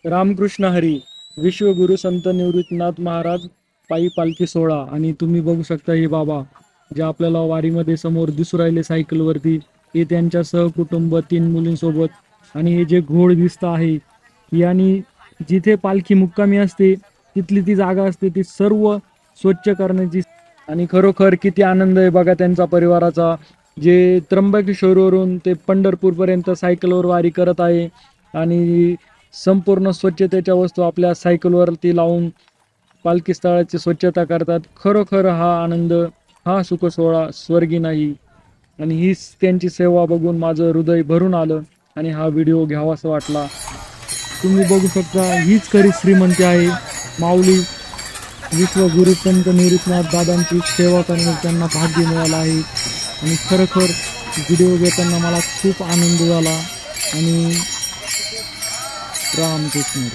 रामकृष्ण हरी. विश्वगुरु संत निवृत्तीनाथ महाराज पायी पालखी सोहळा. आणि तुम्ही बघू शकता हे बाबा जे आपल्याला वारीमध्ये समोर दिसू राहिले सायकलवरती, हे त्यांच्या सहकुटुंब 3 मुलींसोबत. आणि हे जे घोड दिसत आहे यांनी जिथे पालखी मुक्कामी असते तिथली ती जागा असते ती सर्व स्वच्छ करण्याची. आणि खरोखर किती आनंद आहे बघा त्यांचा परिवाराचा, जे त्र्यंबकेश्वरवरून ते पंढरपूरपर्यंत सायकलवर वारी करत आहे आणि संपूर्ण स्वच्छतेच्या वस्तू आपल्या सायकलवरती लावून पालखी स्थळाची स्वच्छता करतात. खरोखर हा आनंद, हा सुख सोहळा स्वर्गी नाही. आणि हीच त्यांची सेवा बघून माझं हृदय भरून आलं आणि हा व्हिडिओ घ्यावासा वाटला. तुम्ही बघू शकता हीच खरी श्रीमंती आहे. माऊली विश्वगुरु संत निवृत्तीनाथ दादांची सेवा करण्यास त्यांना भाग्य मिळालं आहे. आणि खरोखर व्हिडिओ घेताना मला खूप आनंद झाला. आणि रामकृष्ण.